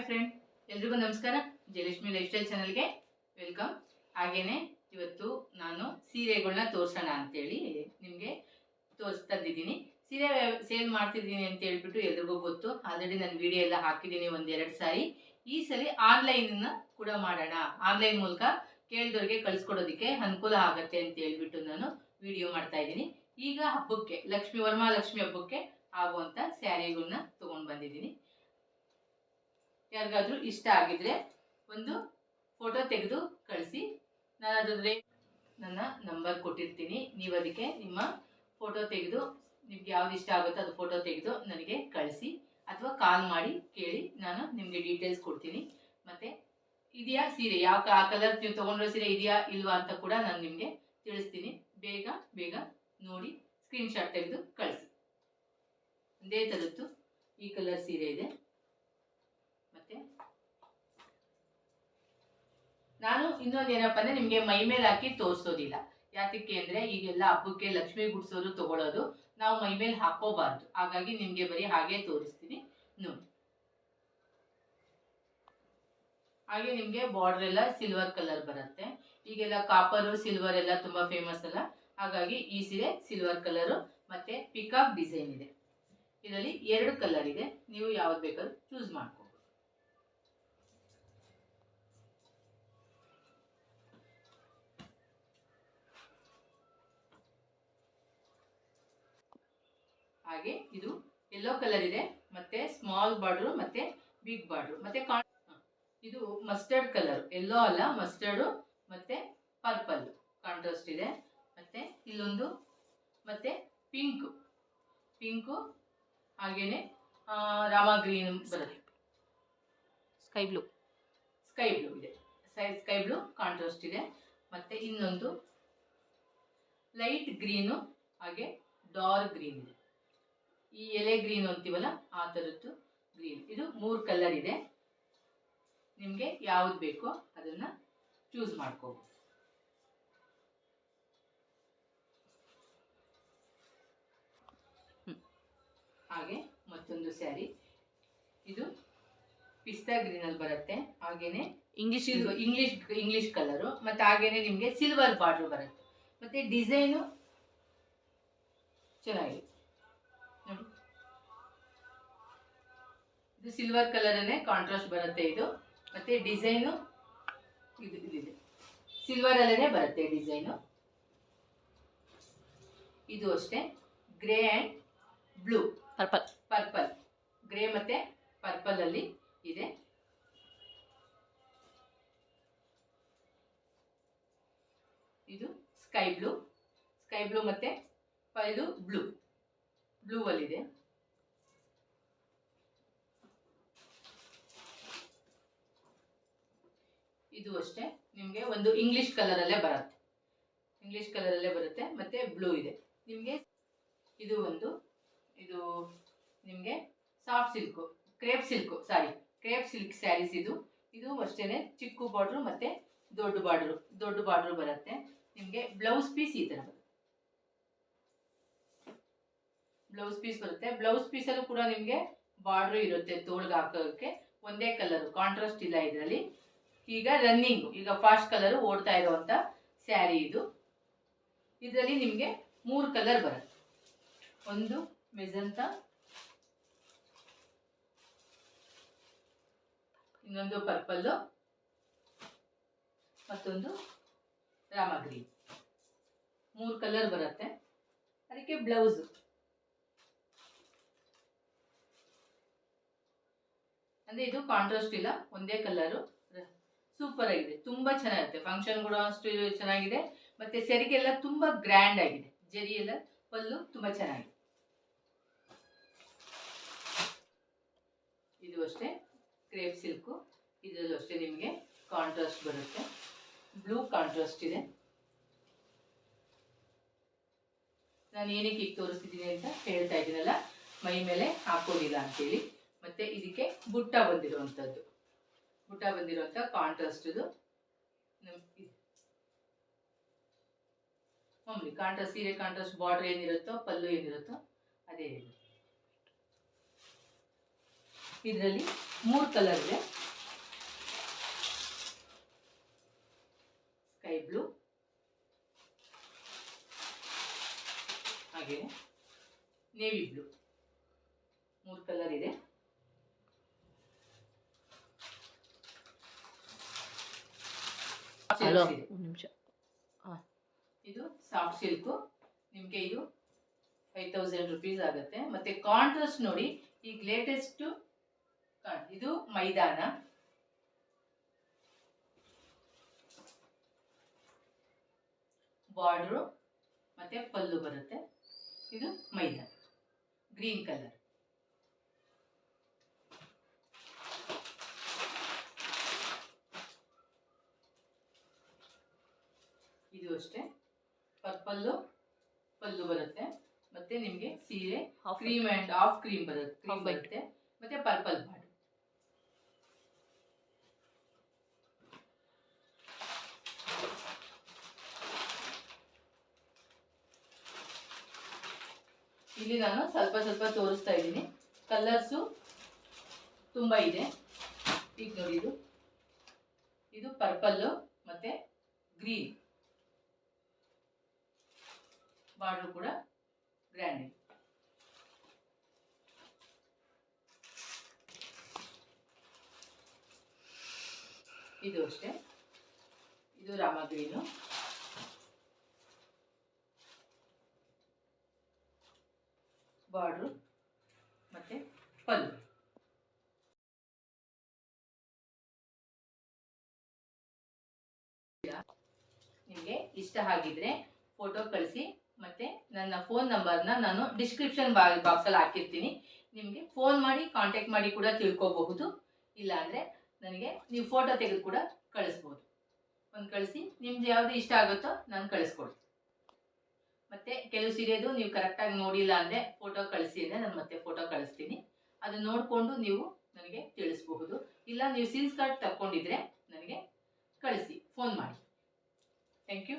Friend, ಎಲ್ರಿಗೂ ನಮಸ್ಕಾರ. Jayalakshmi life style ಚಾನಲ್ಗೆ ವೆಲ್ಕಮ್. ಹಾಗೇನೆ ಇವತ್ತು ನಾನು ಸೀರೆಗಳನ್ನ ತೋರಿಸೋಣ ಅಂತೇಳಿ ನಿಮಗೆ ತೋರಿಸ್ತಿದ್ದೀನಿ. ಸೀರೆ ಸೇಲ್ ಮಾಡ್ತಿದ್ದೀನಿ ಅಂತ ಹೇಳ್ಬಿಟ್ಟು ಎಲ್ರಿಗೂ ಗೊತ್ತು. ಆಲ್ರೆಡಿ ನಾನು ವಿಡಿಯೋ ಎಲ್ಲ ಹಾಕಿದ್ದೀನಿ ಒಂದೆರಡು ಸಾರಿ. ಈ ಸಲ ಆನ್ಲೈನ್ ಕೂಡ ಮಾಡೋಣ, ಆನ್ಲೈನ್ ಮೂಲಕ ಕೇಳಿದವ್ರಿಗೆ ಕಳಿಸ್ಕೊಡೋದಕ್ಕೆ ಅನುಕೂಲ ಆಗುತ್ತೆ ಅಂತ ಹೇಳ್ಬಿಟ್ಟು ನಾನು ವಿಡಿಯೋ ಮಾಡ್ತಾ ಇದ್ದೀನಿ. ಈಗ ಹಬ್ಬಕ್ಕೆ ವರಮಹಾಲಕ್ಷ್ಮಿ ಹಬ್ಬಕ್ಕೆ ಆಗುವಂಥ ಸ್ಯಾರಿಗಳನ್ನ ತೊಗೊಂಡು ಬಂದಿದ್ದೀನಿ. ಯಾರಿಗಾದ್ರೂ ಇಷ್ಟ ಆಗಿದ್ರೆ ಒಂದು ಫೋಟೋ ತೆಗೆದು ಕಳಿಸಿ. ನಾನು ಅದ್ರ ನನ್ನ ನಂಬರ್ ಕೊಟ್ಟಿರ್ತೀನಿ. ನೀವು ಅದಕ್ಕೆ ನಿಮ್ಮ ಫೋಟೋ ತೆಗೆದು ನಿಮ್ಗೆ ಯಾವ್ದು ಇಷ್ಟ ಆಗುತ್ತೋ ಅದು ಫೋಟೋ ತೆಗೆದು ನನಗೆ ಕಳಿಸಿ ಅಥವಾ ಕಾಲ್ ಮಾಡಿ ಕೇಳಿ, ನಾನು ನಿಮಗೆ ಡೀಟೇಲ್ಸ್ ಕೊಡ್ತೀನಿ. ಮತ್ತು ಇದೆಯಾ ಸೀರೆ, ಯಾವ ಕಲರ್ ನೀವು ತೊಗೊಂಡಿರೋ ಸೀರೆ ಇದೆಯಾ ಇಲ್ವಾ ಅಂತ ಕೂಡ ನಾನು ನಿಮಗೆ ತಿಳಿಸ್ತೀನಿ. ಬೇಗ ನೋಡಿ ಸ್ಕ್ರೀನ್ಶಾಟ್ ತೆಗೆದು ಕಳಿಸಿ. ಒಂದೇ ಥರದ್ದು ಈ ಕಲರ್ ಸೀರೆ ಇದೆ. ಮತ್ತೆ ನಾನು ಇನ್ನೊಂದು ಏನಪ್ಪ ಅಂದರೆ ನಿಮಗೆ ಮೈ ಮೇಲೆ ಹಾಕಿ ತೋರಿಸೋದಿಲ್ಲ. ಯಾತಕ್ಕೆ ಅಂದರೆ ಈಗೆಲ್ಲ ಹಬ್ಬಕ್ಕೆ ಲಕ್ಷ್ಮಿ ಗುಡ್ಸೋರು ತಗೊಳ್ಳೋದು, ನಾವು ಮೈ ಮೇಲೆ ಹಾಕೋಬಾರ್ದು. ಹಾಗಾಗಿ ನಿಮಗೆ ಬರೀ ಹಾಗೆ ತೋರಿಸ್ತೀನಿ ನೋಡಿ. ಹಾಗೆ ನಿಮಗೆ ಬಾರ್ಡರ್ ಎಲ್ಲ ಸಿಲ್ವರ್ ಕಲರ್ ಬರುತ್ತೆ. ಈಗೆಲ್ಲ ಕಾಪರು ಸಿಲ್ವರ್ ಎಲ್ಲ ತುಂಬ ಫೇಮಸ್ ಅಲ್ಲ, ಹಾಗಾಗಿ ಈ ಸೀರೆ ಸಿಲ್ವರ್ ಕಲರು ಮತ್ತು ಪಿಕಾಕ್ ಡಿಸೈನ್ ಇದೆ. ಇದರಲ್ಲಿ 2 ಕಲರ್ ಇದೆ, ನೀವು ಯಾವ್ದು ಬೇಕಾದ್ರೂ ಚೂಸ್ ಮಾಡ್ಕೊ. ಹಾಗೆ ಇದು ಯೆಲ್ಲೋ ಕಲರ್ ಇದೆ, ಮತ್ತೆ ಸ್ಮಾಲ್ ಬಾರ್ಡರ್ ಮತ್ತೆ ಬಿಗ್ ಬಾರ್ಡರ್, ಮತ್ತೆ ಇದು ಮಸ್ಟರ್ಡ್ ಕಲರ್, ಯೆಲ್ಲೋ ಅಲ್ಲ ಮಸ್ಟರ್ಡು ಮತ್ತೆ ಪರ್ಪಲ್ ಕಾಂಟ್ರಾಸ್ಟ್ ಇದೆ. ಮತ್ತೆ ಇಲ್ಲೊಂದು ಮತ್ತೆ ಪಿಂಕು ಹಾಗೇನೆ ರಾಮ ಗ್ರೀನ್ ಬರುತ್ತೆ, ಸ್ಕೈ ಬ್ಲೂ ಇದೆ, ಸ್ಕೈ ಬ್ಲೂ ಕಾಂಟ್ರಾಸ್ಟ್ ಇದೆ. ಮತ್ತೆ ಇನ್ನೊಂದು ಲೈಟ್ ಗ್ರೀನು ಹಾಗೆ ಡಾರ್ಕ್ ಗ್ರೀನ್ ಇದೆ. ಈ ಎಲೆ ಗ್ರೀನ್ ಅಂತೀವಲ್ಲ ಆ ಥರದ್ದು ಗ್ರೀನ್. ಇದು 3 ಕಲರ್ ಇದೆ, ನಿಮಗೆ ಯಾವ್ದು ಬೇಕೋ ಅದನ್ನು ಚೂಸ್ ಮಾಡ್ಕೋಬೋದು. ಹಾಗೆ ಮತ್ತೊಂದು ಸ್ಯಾರಿ, ಇದು ಪಿಸ್ತಾ ಗ್ರೀನಲ್ಲಿ ಬರುತ್ತೆ. ಹಾಗೇನೆ ಇಂಗ್ಲಿಷ್ ಕಲರು, ಮತ್ತು ಹಾಗೇನೆ ನಿಮಗೆ ಸಿಲ್ವರ್ ಬಾರ್ಡರ್ ಬರುತ್ತೆ. ಮತ್ತು ಡಿಸೈನು ಚೆನ್ನಾಗಿದೆ ನೋಡಿ. ಇದು ಸಿಲ್ವರ್ ಕಲರನ್ನೇ ಕಾಂಟ್ರಾಸ್ಟ್ ಬರುತ್ತೆ ಇದು. ಮತ್ತು ಡಿಸೈನು ಇದೆ, ಸಿಲ್ವರ್ ಅಲ್ಲೇ ಬರುತ್ತೆ ಡಿಸೈನು. ಇದು ಅಷ್ಟೇ grey and blue, purple grey ಮತ್ತು ಪರ್ಪಲ್ ಅಲ್ಲಿ ಇದೆ. ಇದು ಸ್ಕೈ ಬ್ಲೂ ಮತ್ತು ಇದು ಬ್ಲೂ ಅಲ್ಲಿದೆ. ಇದು ಅಷ್ಟೇ ನಿಮಗೆ ಒಂದು ಇಂಗ್ಲಿಷ್ ಕಲರಲ್ಲೇ ಬರುತ್ತೆ ಮತ್ತೆ ಬ್ಲೂ ಇದೆ ನಿಮಗೆ. ಇದು ನಿಮಗೆ soft silk, crepe silk sarees ಇದು ಅಷ್ಟೇ. ಚಿಕ್ಕ ಬಾರ್ಡ್ರು ಮತ್ತು ದೊಡ್ಡ ಬಾರ್ಡ್ರು ಬರುತ್ತೆ. ನಿಮಗೆ ಬ್ಲೌಸ್ ಪೀಸ್ ಈ ಥರ ಬರುತ್ತೆ. ಬ್ಲೌಸ್ ಪೀಸಲ್ಲೂ ಕೂಡ ನಿಮಗೆ ಬಾರ್ಡ್ರು ಇರುತ್ತೆ, ತೋಳ್ಗೆ ಹಾಕೋಕ್ಕೆ. ಒಂದೇ ಕಲರು, ಕಾಂಟ್ರಾಸ್ಟ್ ಇಲ್ಲ ಇದರಲ್ಲಿ. ಈಗ ಈಗ ಫಾಸ್ಟ್ ಕಲರು ಓಡ್ತಾ ಇರುವಂಥ ಸ್ಯಾರಿ ಇದು. ಇದರಲ್ಲಿ ನಿಮಗೆ 3 ಕಲರ್ ಬರುತ್ತೆ. ಒಂದು ಮೆಜಂತಾ, ಇನ್ನೊಂದು ಪರ್ಪಲ್ಲು, ಮತ್ತೊಂದು ರಾಮ ಗ್ರೀನ್. 3 ಕಲರ್ ಬರುತ್ತೆ. ಅದಕ್ಕೆ ಬ್ಲೌಸು ಅಂದರೆ ಇದು ಕಾಂಟ್ರಾಸ್ಟ್ ಇಲ್ಲ, ಒಂದೇ ಕಲರು. ಸೂಪರ್ ಆಗಿದೆ, ತುಂಬ ಚೆನ್ನಾಗಿರುತ್ತೆ. ಫಂಕ್ಷನ್ ಕೂಡ ಅಷ್ಟು ಚೆನ್ನಾಗಿದೆ. ಮತ್ತು ಸೆರಿಗೆಲ್ಲ ತುಂಬ ಗ್ರ್ಯಾಂಡ್ ಆಗಿದೆ, ಜರಿ ಎಲ್ಲ ಪಲ್ಲು ತುಂಬ ಚೆನ್ನಾಗಿದೆ. ಇದು ಅಷ್ಟೇ ಕ್ರೇಪ್ ಸಿಲ್ಕು, ಇದರಲ್ಲೂ ಅಷ್ಟೇ ನಿಮಗೆ ಕಾಂಟ್ರಾಸ್ಟ್ ಬರುತ್ತೆ. ಬ್ಲೂ ಕಾಂಟ್ರಾಸ್ಟ್ ಇದೆ. ನಾನು ಏನಕ್ಕೆ ಈಗ ತೋರಿಸ್ತಿದ್ದೀನಿ ಅಂತ ಹೇಳ್ತಾ ಇದ್ದೀನಲ್ಲ, ಮೈ ಮೇಲೆ ಹಾಕೋದಿಲ್ಲ ಅಂತೇಳಿ. ಮತ್ತು ಇದಕ್ಕೆ ಬುಟ್ಟ ಬಂದಿರುವಂಥದ್ದು ಕಾಂಟ್ರಾಸ್ಟ್. ಇದು ಮಾಮೂಲಿ ಕಾಂಟ್ರಾಸ್ಟ್, ಸೀರೆ ಕಾಂಟ್ರಾಸ್ಟ್ ಬಾರ್ಡರ್ ಏನಿರುತ್ತೋ ಪಲ್ಲು ಏನಿರುತ್ತೋ ಅದೇ ಇದೆ. ಇದರಲ್ಲಿ 3 ಕಲರ್ ಇದೆ. ನೇವಿ ಬ್ಲೂ 3 ಕಲರ್ ಇದೆ. ಇದು ಸಾಫ್ಟ್ ಸಿಲ್ಕು, ನಿಮಗೆ ಇದು 5000 ರುಪೀಸ್ ಆಗುತ್ತೆ. ಮತ್ತೆ ಕಾಂಟ್ರಾಸ್ಟ್ ನೋಡಿ, ಈಗ ಲೇಟೆಸ್ಟ್ ಇದು ಮೈದಾನ, ಬಾರ್ಡ್ರು ಮತ್ತೆ ಪಲ್ಲು ಬರುತ್ತೆ. ಇದು ಮೈದಾನ ಗ್ರೀನ್ ಕಲರ್. ಇದು ಅಷ್ಟೇ ಪರ್ಪಲ್ಲು ಪಲ್ಲು ಬರುತ್ತೆ. ಮತ್ತೆ ನಿಮಗೆ ಸೀರೆ ಕ್ರೀಮ್ ಅಂಡ್ ಆಫ್ ಕ್ರೀಮ್ ಬರುತ್ತೆ ಮತ್ತೆ ಪರ್ಪಲ್ ಬಾರ್ಡರ್. ಇಲ್ಲಿ ನಾನು ಸ್ವಲ್ಪ ಸ್ವಲ್ಪ ತೋರಿಸ್ತಾ ಇದ್ದೀನಿ. ಕಲರ್ಸು ತುಂಬ ಇದೆ. ಈಗ ನೋಡಿ, ಇದು ಪರ್ಪಲ್ಲು ಮತ್ತೆ ಗ್ರೀನ್, ಬಾರ್ಡರ್ ಕೂಡ ಗ್ರ್ಯಾಂಡ್ ಇದೆ. ಇದು ಅಷ್ಟೇ, ಇದು ರಾಮ ಗ್ರೀನು, ಬಾರ್ಡ್ರು ಮತ್ತೆ ಪಲ್ಲು. ನಿಮಗೆ ಇಷ್ಟ ಆಗಿದ್ರೆ ಫೋಟೋ ಕಳಿಸಿ. ಮತ್ತೆ ನನ್ನ ಫೋನ್ ನಂಬರ್ನ ನಾನು ಡಿಸ್ಕ್ರಿಪ್ಷನ್ ಬಾಕ್ಸಲ್ಲಿ ಹಾಕಿರ್ತೀನಿ. ನಿಮಗೆ ಫೋನ್ ಮಾಡಿ ಕಾಂಟ್ಯಾಕ್ಟ್ ಮಾಡಿ ಕೂಡ ತಿಳ್ಕೊಬಹುದು. ಇಲ್ಲಾಂದರೆ ನನಗೆ ನೀವು ಫೋಟೋ ತೆಗೆದು ಕೂಡ ಕಳಿಸ್ಬೋದು. ಒಂದು ಕಳಿಸಿ, ನಿಮ್ಗೆ ಯಾವುದು ಇಷ್ಟ ಆಗುತ್ತೋ ನಾನು ಕಳಿಸ್ಕೊಡ್ತೀನಿ. ಮತ್ತು ಕೆಲವು ಸೀರೆದು ನೀವು ಕರೆಕ್ಟಾಗಿ ನೋಡಿಲ್ಲ ಅಂದರೆ ಫೋಟೋ ಕಳಿಸಿ ಅಂದರೆ ನಾನು ಮತ್ತೆ ಫೋಟೋ ಕಳಿಸ್ತೀನಿ. ಅದು ನೋಡಿಕೊಂಡು ನೀವು ನನಗೆ ತಿಳಿಸಬಹುದು. ಇಲ್ಲ ನೀವು ಸಿಲ್ಕ್ ಸ್ಕರ್ಟ್ ತಗೊಂಡಿದ್ರೆ ನನಗೆ ಕಳಿಸಿ, ಫೋನ್ ಮಾಡಿ. Thank you.